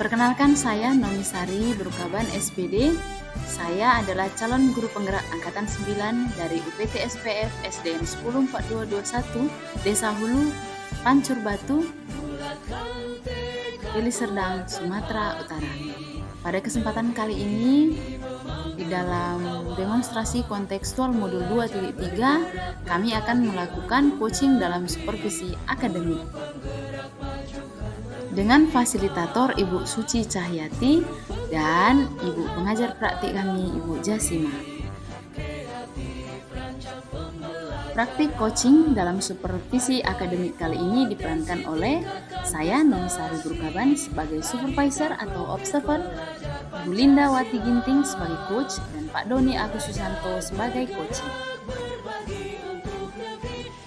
Perkenalkan, saya Nomisari Brukaban SPD. Saya adalah calon guru penggerak angkatan 9 dari UPT SPF SDN 104221 Desa Hulu, Pancur Batu, Deli Serdang, Sumatera Utara. Pada kesempatan kali ini, di dalam demonstrasi kontekstual modul 2.3, kami akan melakukan coaching dalam supervisi akademik dengan fasilitator Ibu Suci Cahyati dan Ibu pengajar praktik kami, Ibu Jasima. Praktik coaching dalam supervisi akademik kali ini diperankan oleh saya, Nomisari Brukaban, sebagai supervisor atau observer, Bu Linda Wati Ginting sebagai coach, dan Pak Doni Agus Susanto sebagai coaching.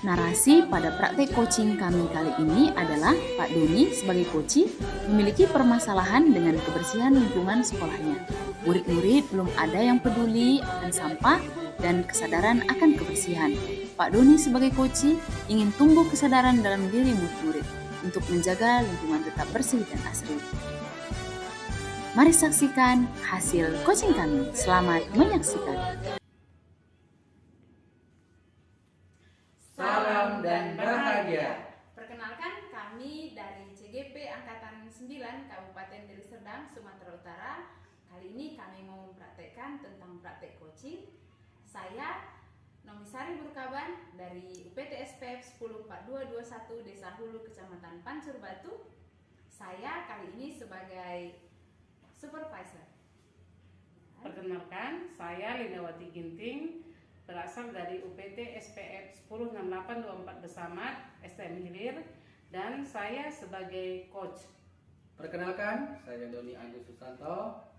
Narasi pada praktik coaching kami kali ini adalah Pak Doni sebagai coach memiliki permasalahan dengan kebersihan lingkungan sekolahnya. Murid-murid belum ada yang peduli akan sampah dan kesadaran akan kebersihan. Pak Doni sebagai coach ingin tumbuh kesadaran dalam diri murid-murid untuk menjaga lingkungan tetap bersih dan asri. Mari saksikan hasil coaching kami. Selamat menyaksikan. Salam dan bahagia. Perkenalkan, kami dari CGP Angkatan 9 Kabupaten Deli Serdang, Sumatera Utara. Kali ini kami mau mempraktekkan tentang praktek coaching. Saya Nomisari Brukaban dari UPT SPF 104221 Desa Hulu, Kecamatan Pancur Batu. Saya kali ini sebagai supervisor. Perkenalkan, saya Linda Wati Ginting, berasal dari UPT SPF 106824 Besamat, STM Hilir, dan saya sebagai coach. Perkenalkan, saya Doni Agus Susanto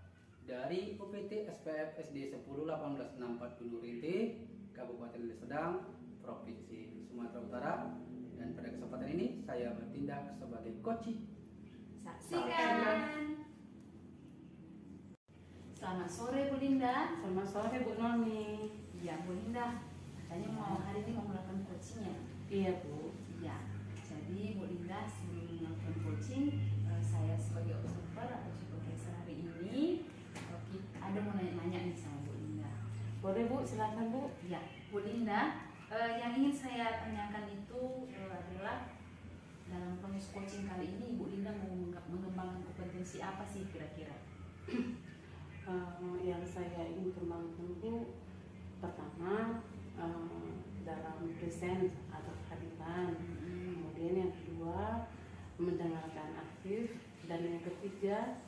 dari UPT SPF SD 101864 Gunung Rinti, Kabupaten Deli Serdang, Provinsi Sumatera Utara, dan pada kesempatan ini saya bertindak sebagai coach. Saksikan. Selamat sore Bu Linda. Selamat sore Bu Noni. Ya Bu Linda, katanya hari ini mau melakukan coachingnya. Iya Bu. Ya, jadi Bu Linda sebelum melakukan coaching, saya sebagai observer atau supervisor hari ini, ada mau nanya-nanya nih sama Bu Linda. Boleh Bu, silakan Bu. Ya, Bu Linda, yang ingin saya tanyakan itu adalah dalam proses coaching kali ini Bu Linda mau mengembangkan kompetensi apa sih kira-kira? Yang saya ingin kembangkan Bu, pertama dalam present atau kehadiran, kemudian yang kedua mendengarkan aktif, dan yang ketiga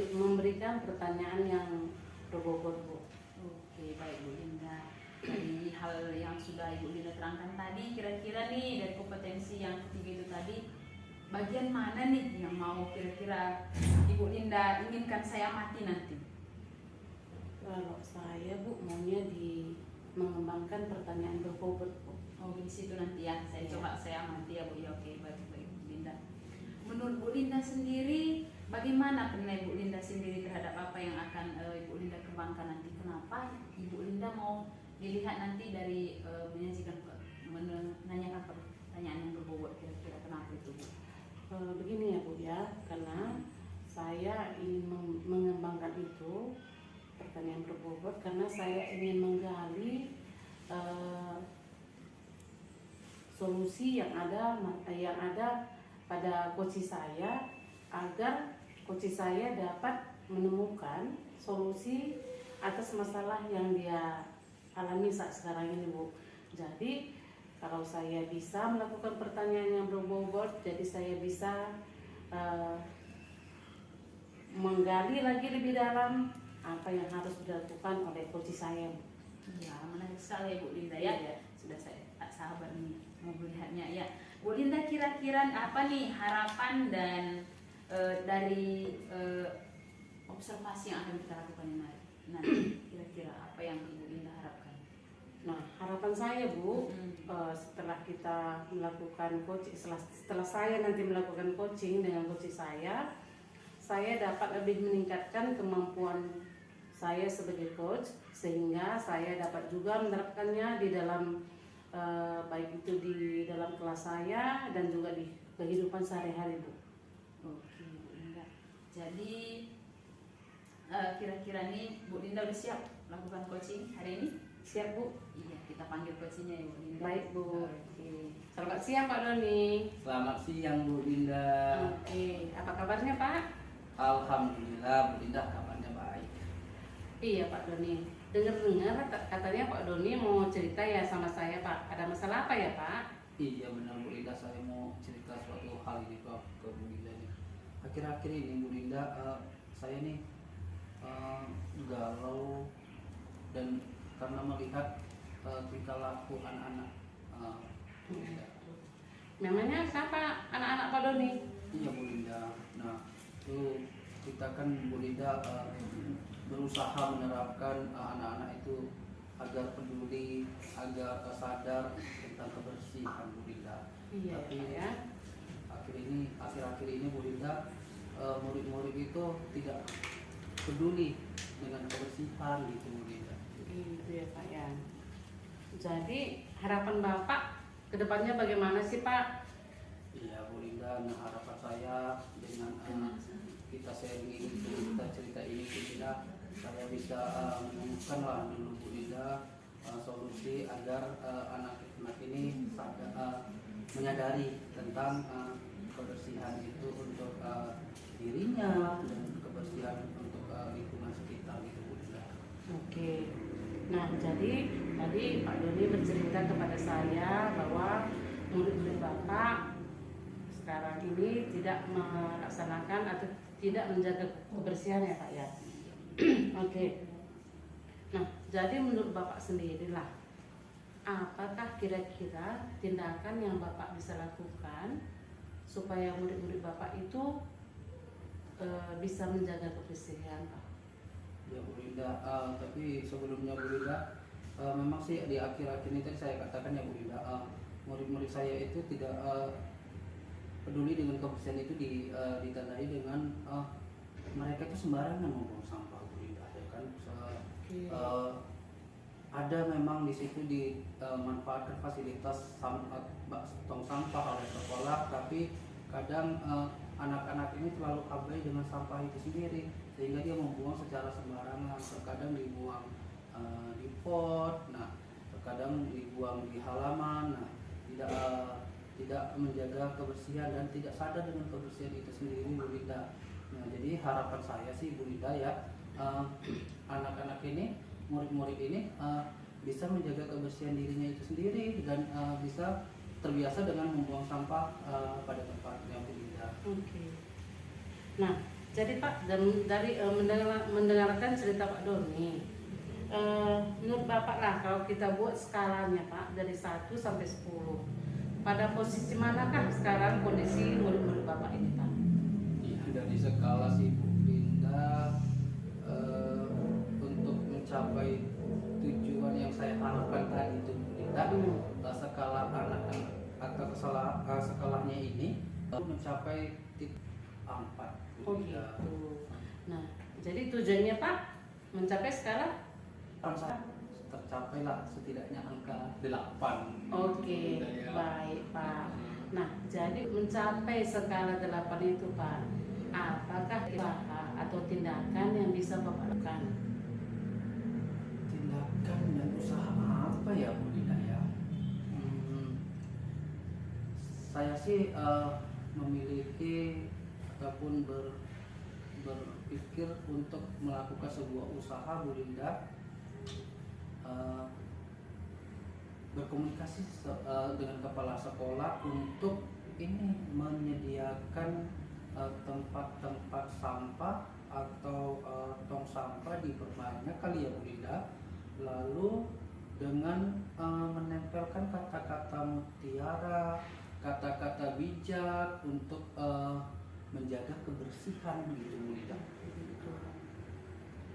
memberikan pertanyaan yang berbobot Bu. Oke, baik Bu Linda. Dari hal yang sudah Ibu Linda terangkan tadi, kira-kira nih dari kompetensi yang ketiga itu tadi, bagian mana nih yang mau kira-kira Ibu Linda inginkan saya amati nanti? Kalau saya Bu maunya mengembangkan pertanyaan berbobot Bu. Oh, di situ nanti ya. Coba saya amati ya Bu. Ya, oke, baik Bu Linda. Menurut Bu Linda sendiri, bagaimana penilaian Bu Linda sendiri terhadap apa yang akan Ibu Linda kembangkan nanti? Kenapa Ibu Linda mau dilihat nanti dari menyajikan menanyakan pertanyaan yang berbobot, kira-kira kenapa itu Bu? Begini ya Bu ya, karena saya ingin mengembangkan itu pertanyaan berbobot karena saya ingin menggali solusi yang ada pada coach saya, agar coach saya dapat menemukan solusi atas masalah yang dia alami saat sekarang ini Bu. Jadi kalau saya bisa melakukan pertanyaan yang berbobot, jadi saya bisa menggali lagi lebih dalam apa yang harus dilakukan oleh coach saya. Ya, menarik sekali Bu Linda ya. Sudah saya tak sabar nih mau melihatnya ya. Bu Linda, kira-kira apa nih harapan dan dari observasi yang akan kita lakukan nanti? Kira-kira apa yang Ibu Linda harapkan? Nah, harapan saya Bu, setelah kita melakukan coaching, setelah saya nanti melakukan coaching dengan coach saya dapat lebih meningkatkan kemampuan saya sebagai coach, sehingga saya dapat juga menerapkannya di dalam baik itu di dalam kelas saya dan juga di kehidupan sehari-hari, Bu. Oke, Bu Linda. Jadi kira-kira nih Bu Linda udah siap lakukan coaching hari ini? Siap, Bu? Iya, kita panggil coachingnya ya Bu Linda. Baik, Bu. Oke. Selamat siang, Pak Doni. Selamat siang Bu Dinda. Oke, apa kabarnya, Pak? Alhamdulillah Bu Dinda kabarnya baik. Iya, Pak Doni. Dengar-dengar katanya Pak Doni mau cerita ya sama saya, Pak. Ada masalah apa ya, Pak? Iya benar Bu Dinda, saya mau cerita suatu hal ini ke Bu Dinda nih. Akhir-akhir ini Bu Dinda, saya nih galau dan karena melihat tingkah laku anak-anak Bu Dinda. Memangnya siapa anak-anak Pak Doni? Iya Bu Linda. Nah, itu kita kan Bu Linda berusaha menerapkan anak-anak itu agar peduli, agar sadar tentang kebersihan Bu Linda. Iya, Tapi Pak ya. akhir-akhir ini Bu Linda, murid-murid itu tidak peduli dengan kebersihan gitu Bu Linda. Gitu ya, Pak ya. Jadi harapan Bapak kedepannya bagaimana sih, Pak? Iya Bu Linda, nah harapan saya dengan kita sharing ini, kita cerita ini Bu Linda, saya bisa menemukan lah dulu Bu Linda solusi agar anak-anak ini menyadari tentang kebersihan itu untuk dirinya dan kebersihan untuk lingkungan sekitar gitu Bu Linda. Oke. Nah, jadi tadi Pak Doni bercerita kepada saya bahwa murid-murid Bapak sekarang ini tidak melaksanakan atau tidak menjaga kebersihan ya, Pak ya. Oke. Nah, jadi menurut Bapak sendirilah, apakah kira-kira tindakan yang Bapak bisa lakukan supaya murid-murid Bapak itu bisa menjaga kebersihan, Pak? Ya Bu Linda, tapi sebelumnya Bu Linda, memang sih di akhir-akhir ini tadi saya katakan ya Bu Linda, murid-murid saya itu tidak peduli dengan kebersihan itu ditandai dengan mereka itu sembarangan membuang sampah Bu Linda, ya kan. Ada memang di situ dimanfaatkan fasilitas tong sampah oleh sekolah, tapi kadang anak-anak ini terlalu abai dengan sampah itu sendiri sehingga dia membuang secara sembarangan. Terkadang dibuang di pot, nah terkadang dibuang di halaman, nah tidak menjaga kebersihan dan tidak sadar dengan kebersihan itu sendiri Bu Linda. Nah jadi harapan saya sih Bu Linda ya, anak-anak ini, murid-murid ini bisa menjaga kebersihan dirinya itu sendiri dan bisa terbiasa dengan membuang sampah pada tempatnya Bu Linda. Oke. Nah, jadi Pak, dari mendengarkan cerita Pak Doni, menurut Bapak lah kalau kita buat skalanya Pak dari 1 sampai 10, pada posisi manakah sekarang kondisi murid-murid Bapak ini, Pak? Ya, dari skala si Bu Linda, untuk mencapai tujuan yang saya harapkan tadi itu Bu Linda, skala anak-anak atau skalanya ini mencapai 4. Oh gitu. Nah, jadi tujuannya Pak mencapai skala? Tercapailah setidaknya angka 8. Oke, baik Pak. Nah, jadi mencapai skala 8 itu Pak, apakah usaha atau tindakan yang bisa Bapak lakukan? Tindakan dan usaha apa ya Bu Dina ya? Saya sih memiliki ataupun berpikir untuk melakukan sebuah usaha Bu Linda, berkomunikasi dengan kepala sekolah untuk ini menyediakan tempat-tempat sampah atau tong sampah diperbanyak kali ya Bu Linda, lalu dengan menempelkan kata-kata mutiara, kata-kata bijak untuk menjaga kebersihan gitu Bu Linda.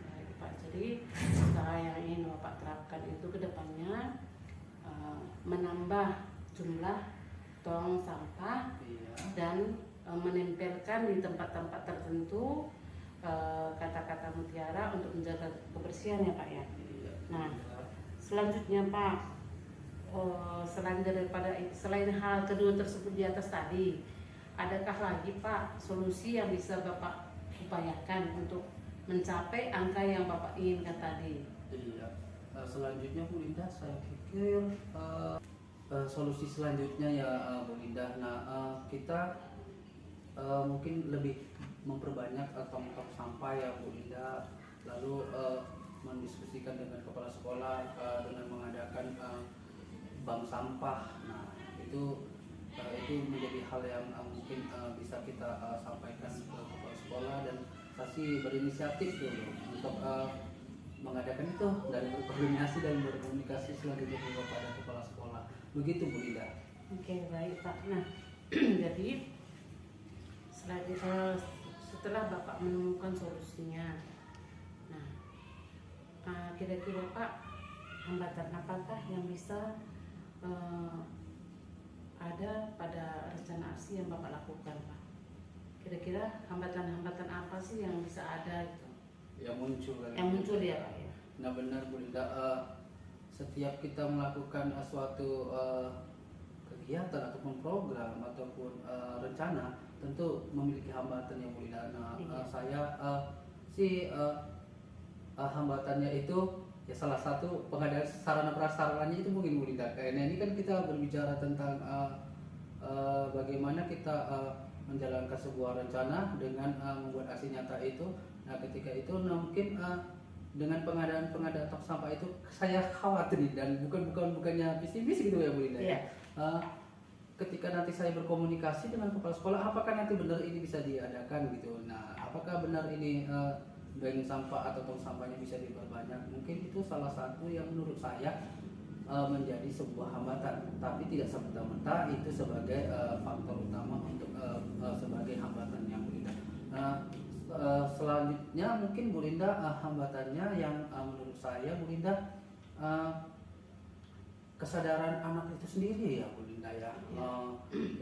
Baik Pak, jadi usaha yang ingin Bapak terapkan itu kedepannya menambah jumlah tong sampah, Iya. dan menempelkan di tempat-tempat tertentu kata-kata mutiara untuk menjaga kebersihan ya Pak ya. Iya. Nah, selanjutnya Pak, selain hal kedua tersebut di atas tadi, adakah lagi Pak solusi yang bisa Bapak upayakan untuk mencapai angka yang Bapak inginkan tadi? Iya. Selanjutnya Bu Linda, saya pikir solusi selanjutnya ya Bu Linda. Nah, kita mungkin lebih memperbanyak tong-tong sampah ya Bu Linda, lalu mendiskusikan dengan kepala sekolah dengan mengadakan bank sampah. Nah, itu menjadi hal yang mungkin bisa kita sampaikan ke kepala sekolah, dan saya sih berinisiatif dulu untuk mengadakan itu dan berkoordinasi dan berkomunikasi selanjutnya kepada kepala sekolah. Begitu Bu Linda. Oke, baik Pak. Nah, jadi setelah Bapak menemukan solusinya, nah kira-kira Pak, hambatan apakah yang bisa ada pada rencana aksi yang Bapak lakukan Pak? Kira-kira hambatan-hambatan apa sih yang bisa ada itu? Yang muncul kan? Yang muncul ya Pak ya. Nah benar Bu Linda, setiap kita melakukan suatu kegiatan ataupun program ataupun rencana tentu memiliki hambatan yang Bu Linda. Nah saya hambatannya itu ya salah satu pengadaan sarana prasarananya itu mungkin Bu Linda. Karena ini kan kita berbicara tentang bagaimana kita menjalankan sebuah rencana dengan membuat aksi nyata itu. Nah ketika itu mungkin dengan pengadaan tong sampah itu saya khawatir, dan bukannya pesimis gitu ya Bu Linda. Iya. Ketika nanti saya berkomunikasi dengan kepala sekolah, apakah nanti benar ini bisa diadakan gitu. Nah apakah benar ini bank sampah atau tong sampahnya bisa diperbanyak? Mungkin itu salah satu yang menurut saya menjadi sebuah hambatan, tapi tidak serta-merta itu sebagai faktor utama untuk sebagai hambatan yang Bu Linda. Selanjutnya mungkin Bu Linda, hambatannya yang menurut saya Bu Linda, kesadaran anak itu sendiri ya Bu Linda ya,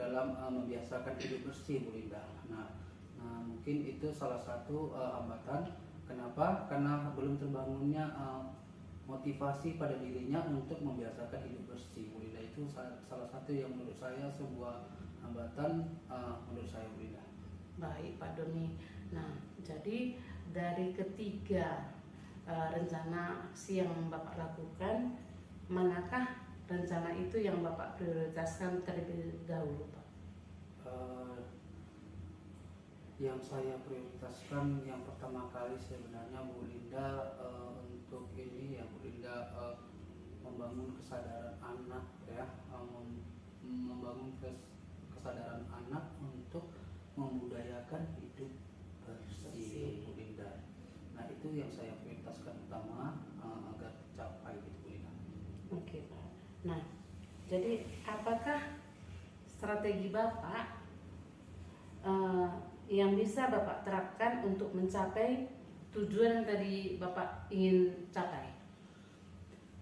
dalam membiasakan hidup bersih Bu Linda. Nah mungkin itu salah satu hambatan. Kenapa? Karena belum terbangunnya motivasi pada dirinya untuk membiasakan hidup bersih Bu Linda. Itu salah satu yang menurut saya sebuah hambatan menurut saya Bu Linda. Baik Pak Doni. Nah jadi dari ketiga rencana aksi yang Bapak lakukan, manakah rencana itu yang Bapak prioritaskan terlebih dahulu Pak? Yang saya prioritaskan yang pertama kali sebenarnya Bu Linda, untuk ini ya Bu Linda, membangun kesadaran anak ya, membangun kesadaran anak untuk membudayakan hidup bersih Bu Linda. Nah itu yang saya prioritaskan utama agar tercapai gitu Bu Linda. Oke Pak. Nah jadi apakah strategi Bapak yang bisa Bapak terapkan untuk mencapai tujuan yang tadi Bapak ingin capai?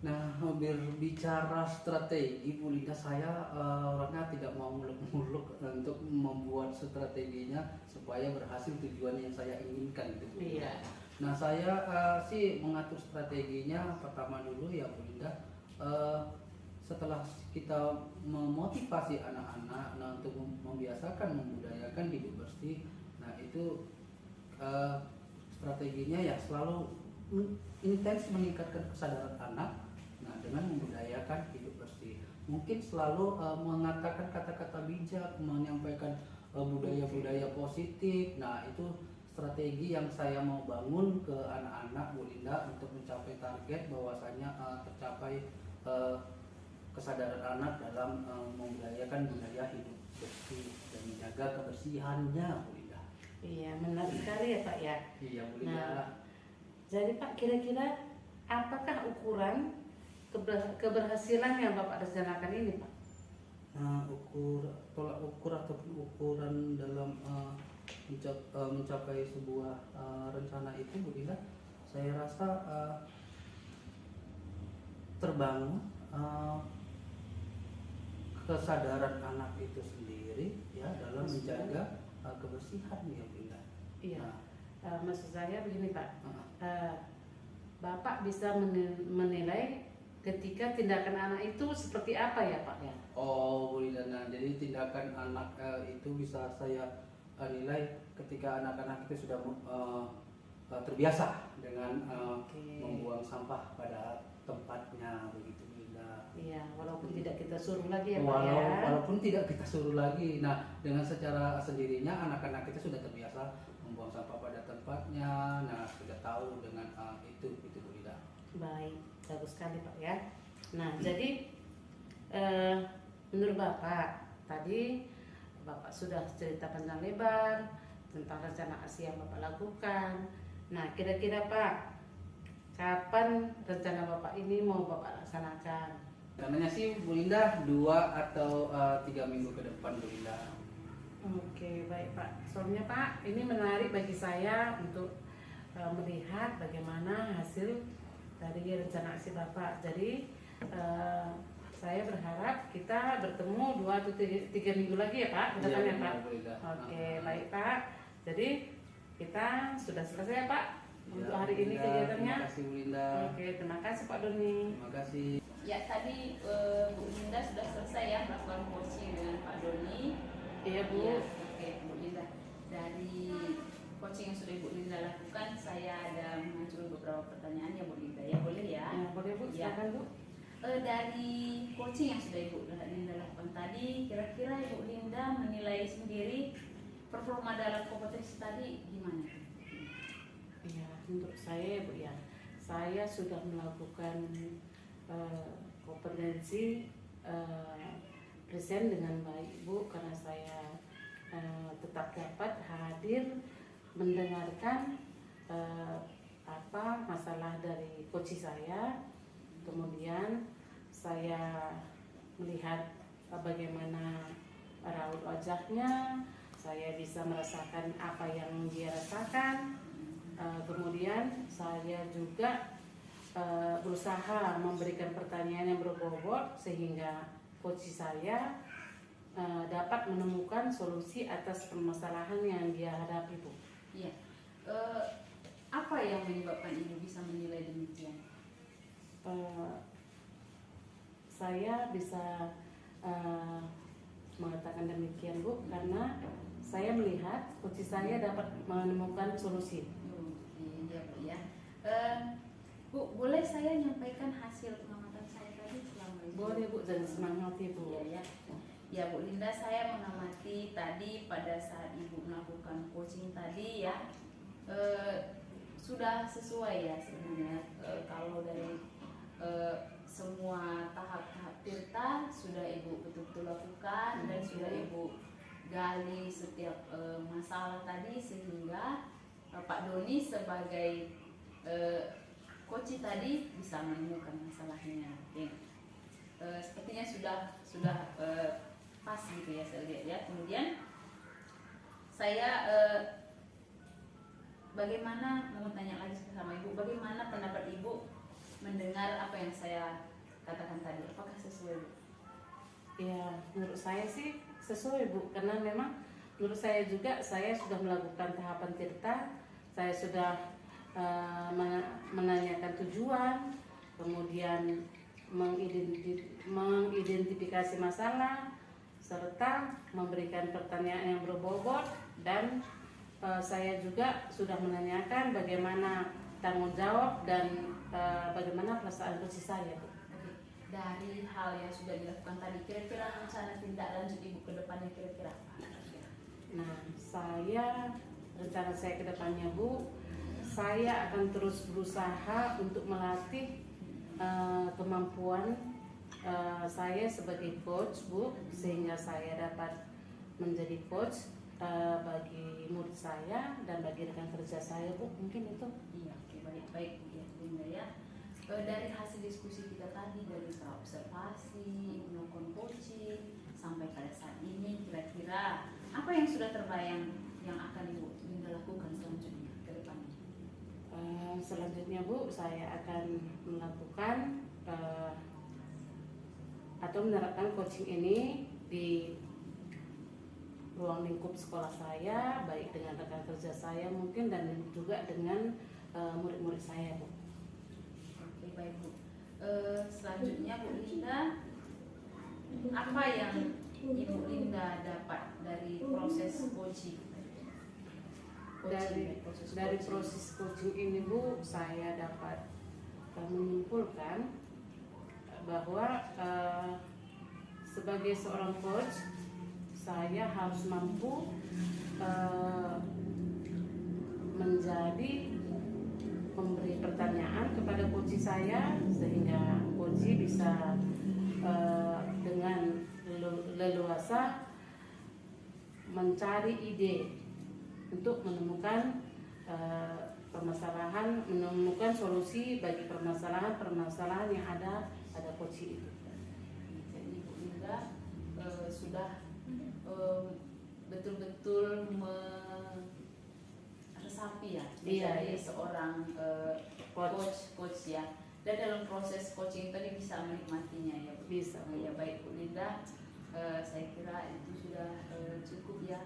Nah, berbicara strategi Bu Linda, saya orangnya tidak mau muluk-muluk untuk membuat strateginya supaya berhasil tujuan yang saya inginkan gitu Bu Linda. Iya. Nah, saya sih mengatur strateginya pertama dulu ya Bu Linda. Setelah kita memotivasi anak-anak untuk membiasakan membudayakan hidup bersih, nah itu strateginya ya selalu intens meningkatkan kesadaran anak. Nah dengan membudayakan hidup bersih, mungkin selalu mengatakan kata-kata bijak, menyampaikan budaya-budaya positif. Nah itu strategi yang saya mau bangun ke anak-anak Bu Linda untuk mencapai target bahwasanya tercapai kesadaran anak dalam membudayakan budaya hidup bersih dan menjaga kebersihannya Bu Linda. Iya, menarik sekali ya Pak ya. Iya Bu Linda. Nah, jadi Pak kira-kira apakah ukuran keberhasilan yang Bapak rencanakan ini Pak? Nah, tolak ukur ataupun ukuran dalam mencapai sebuah rencana itu Bu Linda, saya rasa terbangun kesadaran anak itu sendiri ya dalam menjaga kebersihan ya Bu Linda. Iya. Nah, Maksud saya begini Pak, Bapak bisa menilai ketika tindakan anak itu seperti apa ya Pak ya? Oh, Bu Linda, nah, jadi tindakan anak itu bisa saya nilai ketika anak-anak itu sudah terbiasa dengan Oke. membuang sampah pada tempatnya, begitu Bu Linda. Iya, walaupun tidak kita suruh lagi ya Pak ya. Walaupun tidak kita suruh lagi, nah dengan secara sendirinya anak-anak kita sudah terbiasa membuang sampah pada tempatnya, nah sudah tahu dengan itu Bu Linda. Baik, bagus sekali Pak ya. Nah, jadi menurut Bapak, tadi Bapak sudah cerita panjang lebar tentang rencana aksi yang Bapak lakukan. Nah, kira-kira Pak, kapan rencana Bapak ini mau Bapak laksanakan? Rencananya sih Bu Linda 2 atau 3 minggu ke depan Bu Linda. Oke, baik Pak. Soalnya Pak, ini menarik bagi saya untuk melihat bagaimana hasil dari rencana aksi Bapak. Jadi saya berharap kita bertemu 2 atau 3 minggu lagi ya Pak, ke depan ya Pak. Bu Linda. Oke, baik Pak. Jadi kita sudah selesai ya Pak untuk Ya, hari Bu ini Linda, kegiatannya. Terima kasih Bu Linda. Oke, terima kasih Pak Doni. Terima kasih. Ya, tadi Bu Linda sudah selesai ya melakukan coaching dengan Pak Doni. Iya Bu. Ya, oke Bu Linda. Dari coaching yang sudah Bu Linda lakukan, saya ada mengajukan beberapa pertanyaan ya Bu Linda ya, boleh ya? Ya, boleh Bu, Ya. silakan Bu. Dari coaching yang sudah Ibu Linda lakukan tadi, kira-kira Ibu Linda menilai sendiri performa dalam kompetensi tadi gimana? Ya, untuk saya Bu ya, saya sudah melakukan kompetensi present dengan baik Bu, karena saya tetap dapat hadir mendengarkan apa masalah dari coach saya. Kemudian saya melihat bagaimana raut wajahnya, saya bisa merasakan apa yang dia rasakan. Kemudian saya juga berusaha memberikan pertanyaan yang berbobot sehingga coach saya dapat menemukan solusi atas permasalahan yang dia hadapi Bu. Iya. Apa yang menyebabkan Ibu bisa menilai demikian? Saya bisa mengatakan demikian Bu, karena saya melihat coach saya dapat menemukan solusi. Iya Bu ya. Bu, boleh saya nyampaikan hasil pengamatan saya tadi selama ini? Boleh Bu, jangan semangat Bu. Iya ya. Ya Bu Linda, saya mengamati tadi pada saat Ibu melakukan coaching tadi ya, sudah sesuai ya sebenarnya. Kalau dari semua tahap-tahap tirta sudah Ibu betul-betul lakukan dan sudah Ibu gali setiap masalah tadi, sehingga Pak Doni sebagai coach tadi bisa menemukan masalahnya. Ya. Sepertinya sudah pas gitu ya saya lihat ya. Kemudian saya bagaimana mau tanya lagi sama Ibu, bagaimana pendapat Ibu mendengar apa yang saya katakan tadi, apakah sesuai Bu? Ya, menurut saya sih sesuai Bu, karena memang menurut saya juga saya sudah melakukan tahapan tirta, saya sudah menanyakan tujuan, kemudian mengidentifikasi masalah, serta memberikan pertanyaan yang berbobot, dan saya juga sudah menanyakan bagaimana tanggung jawab dan bagaimana perasaan coach saya Bu. Dari hal yang sudah dilakukan tadi, kira-kira rencana tindak lanjut Ibu ke depannya kira-kira apa? Nah, rencana saya ke depannya Bu, saya akan terus berusaha untuk melatih kemampuan saya sebagai coach Bu, sehingga saya dapat menjadi coach bagi murid saya dan bagi rekan kerja saya Bu, mungkin itu. Iya, oke, baik-baik ya Bunda ya. Dari hasil diskusi kita tadi, dari observasi, melakukan coaching sampai pada saat ini, kira-kira apa yang sudah terbayang yang akan Ibu Linda lakukan selanjutnya ke depannya? Selanjutnya Bu, saya akan melakukan atau menerapkan coaching ini di ruang lingkup sekolah saya, baik dengan rekan kerja saya mungkin dan juga dengan murid-murid saya Bu. Oke, baik Bu. Selanjutnya Bu Linda, apa yang Ibu Linda dapat dari proses coaching? Dari proses coaching ini Bu, saya dapat menyimpulkan bahwa sebagai seorang coach saya harus mampu menjadi memberi pertanyaan kepada coach saya sehingga coach bisa dengan leluasa mencari ide untuk menemukan menemukan solusi bagi permasalahan yang ada pada coach itu. Jadi Bu Linda sudah betul-betul meresapi ya menjadi seorang coach ya. Dan dalam proses coaching tadi bisa menikmatinya ya Bu. Bisa. Ya baik Bu Linda, saya kira itu sudah cukup ya.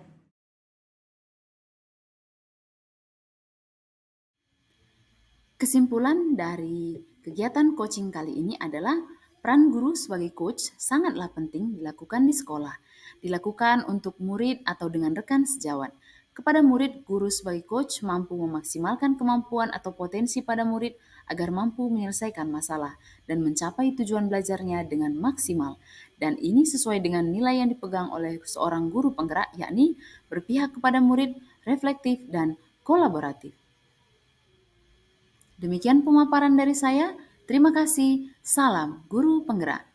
Kesimpulan dari kegiatan coaching kali ini adalah peran guru sebagai coach sangatlah penting dilakukan di sekolah. Dilakukan untuk murid atau dengan rekan sejawat. Kepada murid, guru sebagai coach mampu memaksimalkan kemampuan atau potensi pada murid agar mampu menyelesaikan masalah dan mencapai tujuan belajarnya dengan maksimal. Dan ini sesuai dengan nilai yang dipegang oleh seorang guru penggerak, yakni berpihak kepada murid, reflektif, dan kolaboratif. Demikian pemaparan dari saya. Terima kasih. Salam Guru Penggerak.